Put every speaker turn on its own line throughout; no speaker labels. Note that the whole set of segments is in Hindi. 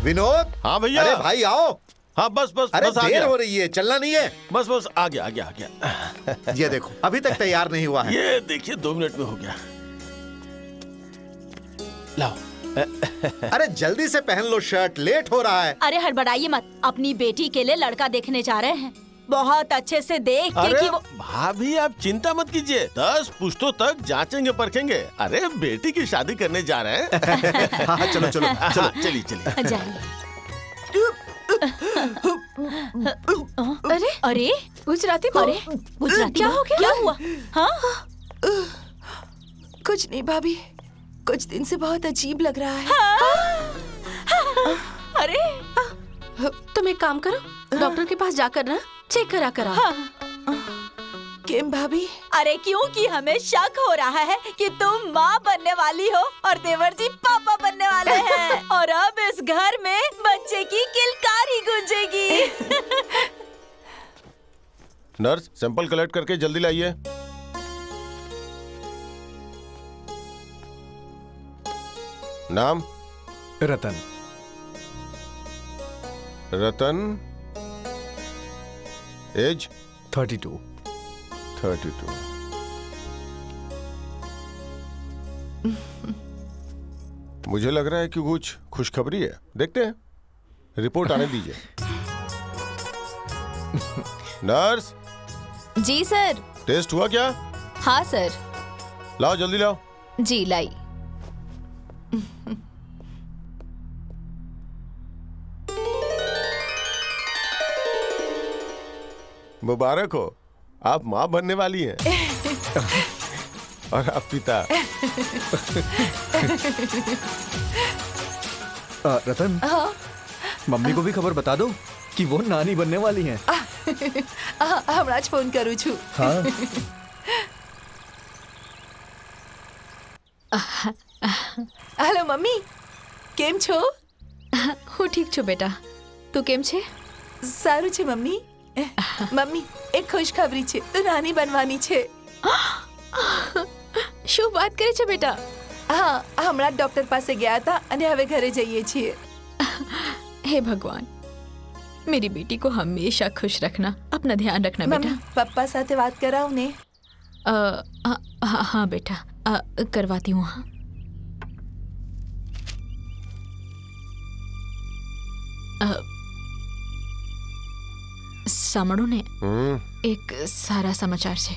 विनोद।
हाँ भैया।
अरे भाई आओ।
हाँ बस बस
अरे
बस आ
देर
गया।
हो रही है, चलना नहीं है।
बस बस आ गया आ गया आ गया।
ये देखो अभी तक तैयार नहीं हुआ है।
ये देखिए 2 मिनट में हो गया। लाओ।
अरे जल्दी से पहन लो शर्ट, लेट हो रहा है।
अरे हड़बड़ाइए मत, अपनी बेटी के लिए लड़का देखने जा रहे हैं। बहुत अच्छे से देख के
अरे
कि वो
भाभी आप चिंता मत कीजिए, 10 पुश्तों तक जांचेंगे परखेंगे। अरे बेटी की शादी करने जा रहे हैं।
हाँ चलो चलो चलो।
चलिए चलिए।
जाइए।
अरे
अरे
गुजराती
अरे गुजराती
क्या हो गया?
क्या हुआ? हाँ
कुछ नहीं भाभी, कुछ दिन से बहुत अजीब लग रहा है।
अरे
तुम एक काम करो, डॉक्टर के पास जाकर ना चेक करा करा। किम भाभी?
अरे क्योंकि हमें शक हो रहा है कि तुम माँ बनने वाली हो और देवर जी पापा बनने वाले हैं। और अब इस घर में बच्चे की किलकारी गूंजेगी।
नर्स सैंपल कलेक्ट करके जल्दी लाइए। नाम?
रतन।
रतन। एज?
32।
32। मुझे लग रहा है कि कुछ खुशखबरी है, देखते हैं। रिपोर्ट आने दीजिए। नर्स।
जी सर।
टेस्ट हुआ क्या?
हाँ सर।
लाओ जल्दी लाओ।
जी लाई।
मुबारक हो, आप माँ बनने वाली हैं। और आप पिता।
रतन, मम्मी को भी खबर बता दो कि वो नानी बनने वाली हैं।
हमराज फोन करूँ छू।
हाँ।
हेलो मम्मी, केम छो?
હું ઠીક છું બેટા, તું કેમ છે?
સારું છે મમ્મી. મમ્મી એક ખુશખબરી છે, તું નાની બનવાની છે.
શું વાત કરે છે બેટા?
હા, હમણાં ડોક્ટર પાસે ગયા હતા અને હવે ઘરે જઈએ છીએ.
हे भगवान, मेरी बेटी को हमेशा खुश रखना, अपना ध्यान रखना बेटा।
મમ્મી પપ્પા સાથે વાત કરાવું ને?
हाँ बेटा, करवाती हूँ। हाँ સાંભળો ને, એક સારા સમાચાર છે.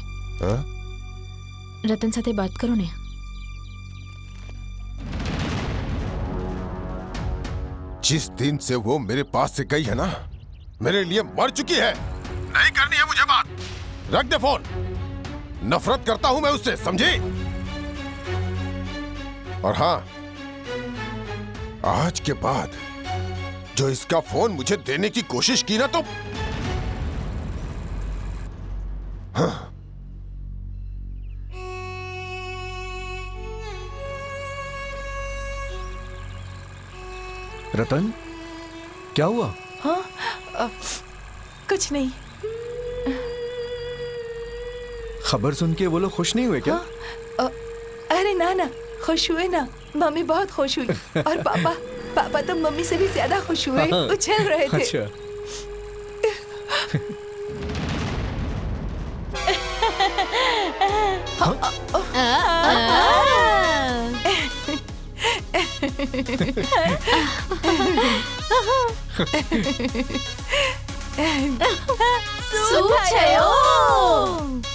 રતન સાથે વાત કરો ને.
जिस दिन से वो मेरे पास से गई है ना, मेरे लिए मर चुकी है। नहीं करनी है मुझे बात। रख दे फोन। नफरत करता हूं मैं उससे, समझी? और हाँ, आज के बाद जो इसका फोन मुझे देने की कोशिश की ना, तो हाँ।
रतन, क्या हुआ?
हाँ, कुछ नहीं.
खबर सुन के वो लोग खुश नहीं हुए क्या?
अरे ना ना, खुश हुए ना. मम्मी बहुत खुश हुई और पापा तो मम्मी से भी ज्यादा खुश हुए. उछल रहे थे.
अच्छा.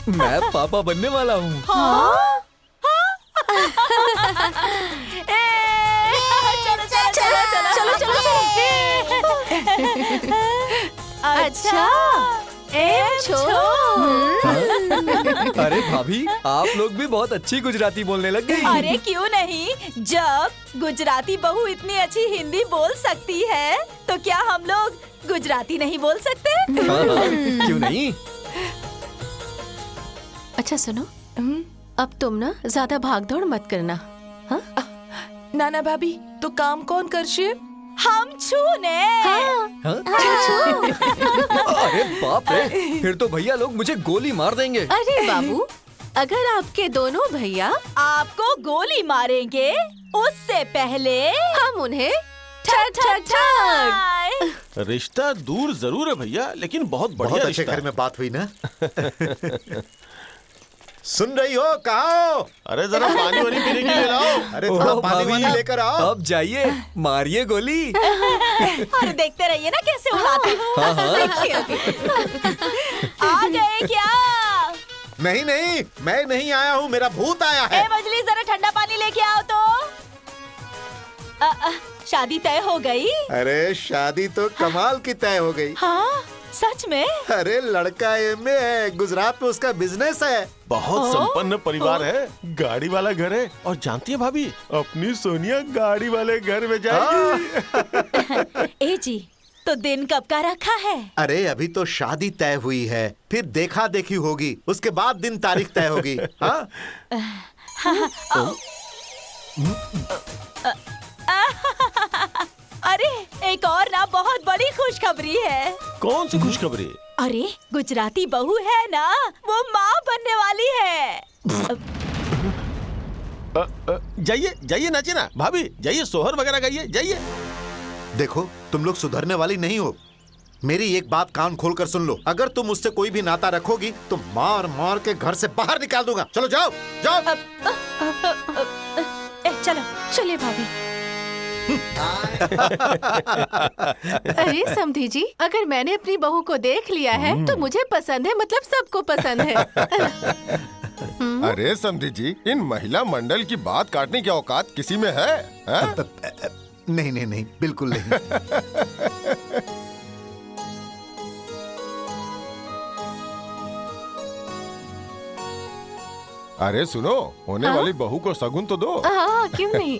मैं पापा बनने वाला हूँ.
चलो
अच्छा,
अरे भाभी, आप लोग भी बहुत अच्छी गुजराती बोलने लग गई.
अरे क्यों नहीं, जब गुजराती बहू इतनी अच्छी हिंदी बोल सकती है तो क्या हम लोग गुजराती नहीं बोल सकते?
हाँ, क्यों नहीं?
अच्छा सुनो, अब तुम ना ज्यादा भागदौड़ मत करना. हाँ? नाना भाभी, तो काम कौन करशे?
हम छूने.
हाँ? अरे बाप रे, फिर तो भैया लोग मुझे गोली मार देंगे.
अरे बाबू, अगर आपके दोनों भैया
आपको गोली मारेंगे उससे पहले
हम उन्हें ठा ठा ठा
रिश्ता दूर जरूर है भैया, लेकिन बहुत बढ़िया
बहुत अच्छे
रिश्ता
घर
है।
में बात हुई ना। सुन रही हो? कहाँ हो?
अरे जरा पानी वानी पीने के लिए लाओ।
अरे थोड़ा
ओ,
पानी
भाभी,
वानी लेकर आओ।
अब जाइए, मारिए गोली।
और देखते रहिए ना कैसे उड़ाते हैं। देखिए अभी। आ गए क्या?
नहीं नहीं, मैं नहीं आया हूँ, मेरा भूत आया है।
ए मजली, जरा ठंडा पानी लेके आओ तो। शादी तय हो गई?
अरे शादी तो कमाल की तय हो गई।
हाँ सच में?
अरे लड़का एमए है, गुजरात में उसका बिजनेस है।
बहुत संपन्न परिवार है, गाड़ी वाला घर है। और जानती है भाभी, अपनी सोनिया गाड़ी वाले घर में जाएगी।
ए जी, तो दिन कब का रखा है?
अरे अभी तो शादी तय हुई है, फिर देखा देखी होगी, उसके बाद दिन तारीख तय होगी। हाँ?
अरे एक और ना बहुत बड़ी खुशखबरी है।
कौन सी खुशखबरी?
अरे गुजराती बहू है ना, वो माँ बनने वाली है।
जाइए जाइए, नाचिए ना भाभी, जाइए सोहर वगैरह गाइए, जाइए।
देखो तुम लोग सुधरने वाली नहीं हो। मेरी एक बात कान खोल कर सुन लो, अगर तुम मुझसे कोई भी नाता रखोगी तो मार मार के घर से बाहर निकाल दूंगा। चलो जाओ जाओ।
चलो चलिए भाभी।
अरे समधी जी, अगर मैंने अपनी बहू को देख लिया है तो मुझे पसंद है, मतलब सबको पसंद है।
अरे समधी जी, इन महिला मंडल की बात काटने की औकात किसी में है?
नहीं नहीं नहीं, बिल्कुल नहीं।
अरे सुनो, होने वाली बहू को शगुन तो दो।
हाँ क्यों नहीं।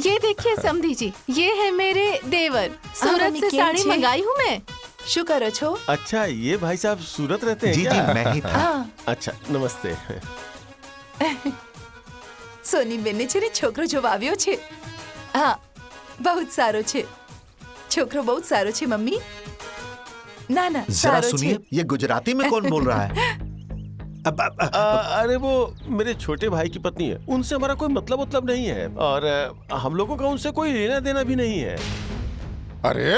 ये देखिए समधी जी, ये है मेरे देवर। सूरत से साड़ी मंगाई हूँ मैं। शुक्र छो।
अच्छा, ये भाई साहब सूरत रहते हैं
जी
क्या?
जी, मैं ही था।
हाँ।
अच्छा नमस्ते।
સોની બેનને છે ને છોકરો જોવા આવ્યો છે. હા, बहुत સારો છે. છોકરો बहुत સારો છે મમ્મી. ના ના
जरा
સારો
सुनिए,
છે.
ये गुजराती में कौन बोल रहा है?
अरे वो मेरे छोटे भाई की पत्नी है, उनसे हमारा कोई मतलब नहीं है और हम लोगों का उनसे कोई लेना देना भी नहीं है।
अरे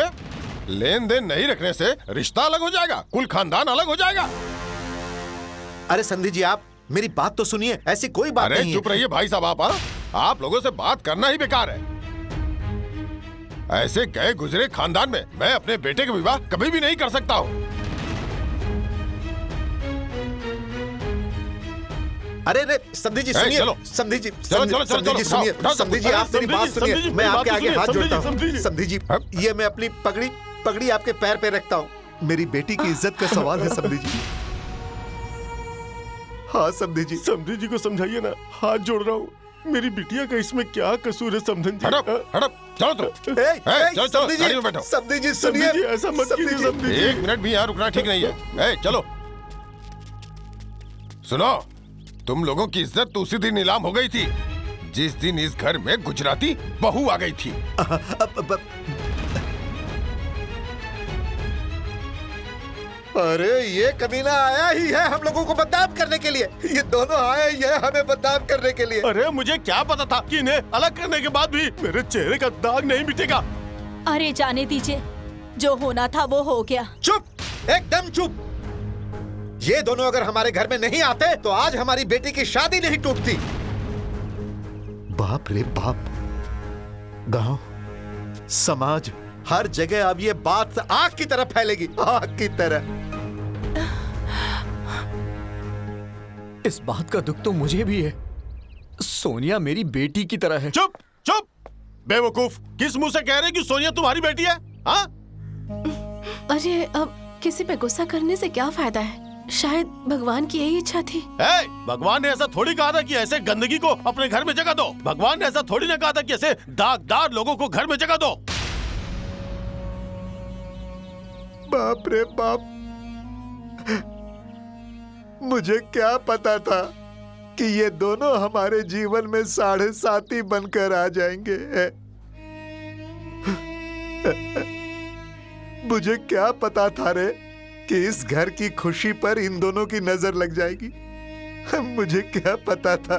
लेन देन नहीं रखने से रिश्ता अलग हो जाएगा, कुल खानदान अलग हो जाएगा।
अरे संधि जी, आप मेरी बात तो सुनिए, ऐसी कोई बात
अरे
नहीं
चुप
है।
रहिए भाई साहब, आप लोगों से बात करना ही बेकार है। ऐसे गए गुजरे खानदान में मैं अपने बेटे का विवाह कभी भी नहीं कर सकता हूँ।
अरे रे संधि जी सुनिए,
चलो।
संधि जी
चलो, चलो,
संधि जी
चलो,
सुनिए,
उठाओ,
संधि जी
उठाओ,
आप मेरी बात
संधि जी,
सुनिए, मैं
मेरी
आपके
बात
आगे
सुनिए,
हाथ
संधि
जोड़ता
जी, संधि
हूँ।
जी।
संधि जी, ये मैं अपनी पगड़ी आपके पैर पे रखता हूँ। मेरी बेटी की इज्जत का सवाल है संधि जी। हाँ संधि जी।
समधी जी को समझाइए ना, हाथ जोड़ रहा हूँ। मेरी बिटिया का इसमें क्या कसूर है समधन जी?
हटो, हटो, चलो तुम। चलो, चलो, गाड़ी में बैठो।
संधि जी
समधी
सुनिए,
जी ऐसा मत कीजिए समधी जी।
एक मिनट भी यहाँ रुकना ठीक नहीं है। चलो सुनो, तुम लोगों की इज्जत तो उसी दिन नीलाम हो गई थी जिस दिन इस घर में गुजराती बहू आ गई थी।
अरे ये कमीना आया ही है हम लोगों को बदनाम करने के लिए। ये दोनों आए ही है हमें बदनाम करने के लिए।
अरे मुझे क्या पता था कि इन्हें अलग करने के बाद भी मेरे चेहरे का दाग नहीं मिटेगा।
अरे जाने दीजिए, जो होना था वो हो गया।
चुप, एकदम चुप। ये दोनों अगर हमारे घर में नहीं आते तो आज हमारी बेटी की शादी नहीं टूटती। बाप रे बाप, गांव, समाज, हर जगह अब ये बात आग की तरह फैलेगी, आग की तरह।
इस बात का दुख तो मुझे भी है। सोनिया मेरी बेटी की तरह है।
चुप चुप, बेवकूफ, किस मुंह से कह रहे कि सोनिया तुम्हारी बेटी है? हाँ?
अरे अब किसी पे गुस्सा करने से क्या फायदा है? शायद भगवान की यही इच्छा थी।
भगवान ने ऐसा थोड़ी कहा था कि ऐसे गंदगी को अपने घर में जगह दो। भगवान ने ऐसा थोड़ी ना कहा था कि ऐसे दागदार लोगों को घर में जगह दो।
बाप रे बाप, मुझे क्या पता था कि ये दोनों हमारे जीवन में साढ़े साथी बनकर आ जाएंगे। मुझे क्या पता था रे कि इस घर की खुशी पर इन दोनों की नजर लग जाएगी। मुझे क्या पता था।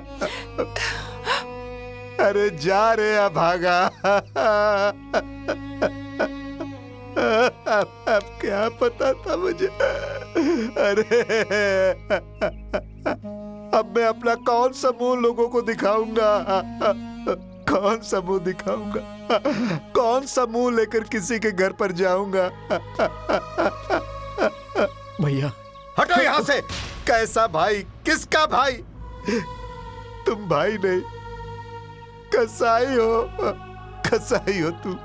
अरे जा रे अभागा। क्या पता था मुझे। अरे अब मैं अपना कौन सा मुंह लोगों को दिखाऊंगा? कौन सा मुंह दिखाऊंगा? कौन सा मुंह लेकर किसी के घर पर जाऊंगा?
भैया
हटो यहाँ से। कैसा भाई? किसका भाई? तुम भाई नहीं, कसाई हो। कसाई हो तू।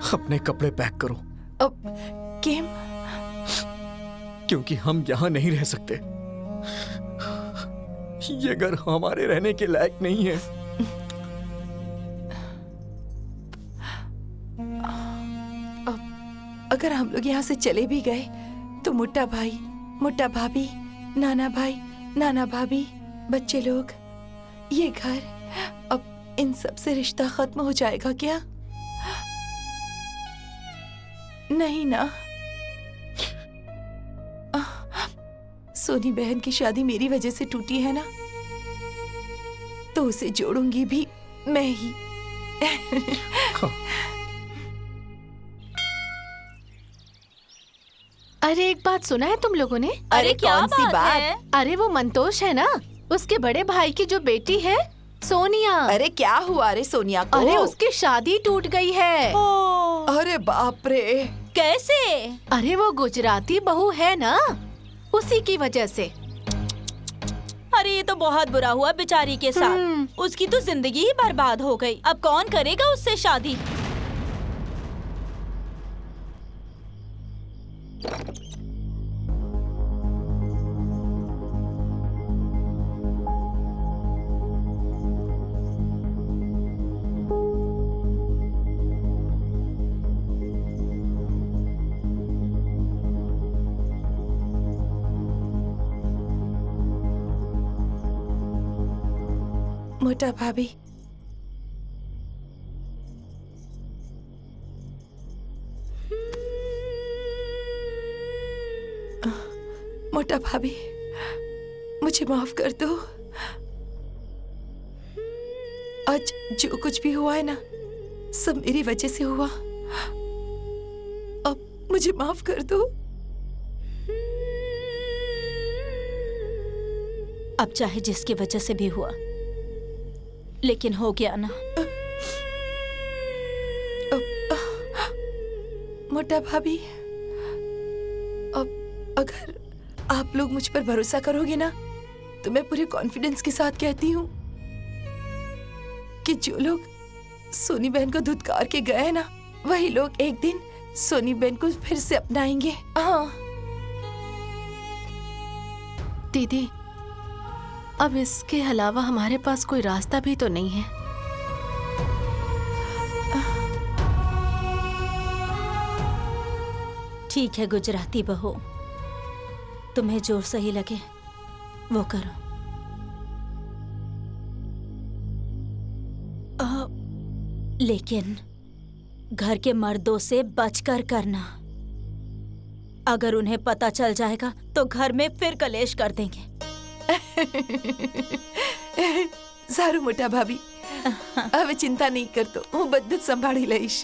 अपने कपड़े पैक करो,
अब किम,
क्योंकि हम यहाँ नहीं रह सकते। ये घर हमारे रहने के लायक नहीं है।
अगर हम लोग यहाँ से चले भी गए तो मोटा भाई, मोटा भाभी, नाना भाई, नाना भाभी, बच्चे लोग, ये घर, अब इन सब से रिश्ता खत्म हो जाएगा क्या? नहीं ना। सोनी बहन की शादी मेरी वजह से टूटी है ना, तो उसे जोड़ूंगी भी मैं ही।
अरे एक बात सुना है तुम लोगों ने?
अरे क्या
कौन सी
बात है?
अरे वो मंतोष है ना, उसके बड़े भाई की जो बेटी है सोनिया।
अरे क्या हुआ रे सोनिया को?
अरे उसकी शादी टूट गई है।
अरे बाप रे,
कैसे?
अरे वो गुजराती बहू है ना, उसी की वजह से।
अरे ये तो बहुत बुरा हुआ बेचारी के साथ। उसकी तो जिंदगी ही बर्बाद हो गई। अब कौन करेगा उससे शादी?
मोटा भाभी, मोटा भाभी, मुझे माफ कर दो। आज जो कुछ भी हुआ है ना, सब मेरी वजह से हुआ। अब मुझे माफ कर दो।
अब चाहे जिसकी वजह से भी हुआ, लेकिन हो गया ना।
मोटा भाभी, अब अगर आप लोग मुझ पर भरोसा करोगे ना, तो मैं पूरे कॉन्फिडेंस के साथ कहती हूँ कि जो लोग सोनी बहन को धुतकार के गए हैं ना, वही लोग एक दिन सोनी बहन को फिर से अपनाएंगे। हाँ
दीदी, अब इसके अलावा हमारे पास कोई रास्ता भी तो नहीं है।
ठीक है गुजराती बहू, तुम्हें जो सही लगे वो करो। लेकिन घर के मर्दों से बचकर करना। अगर उन्हें पता चल जाएगा तो घर में फिर कलेश कर देंगे।
सारू मोटा भाभी, હવે ચિંતા નહીં કરતો, હું બધું જ સંભાળી લઈશ।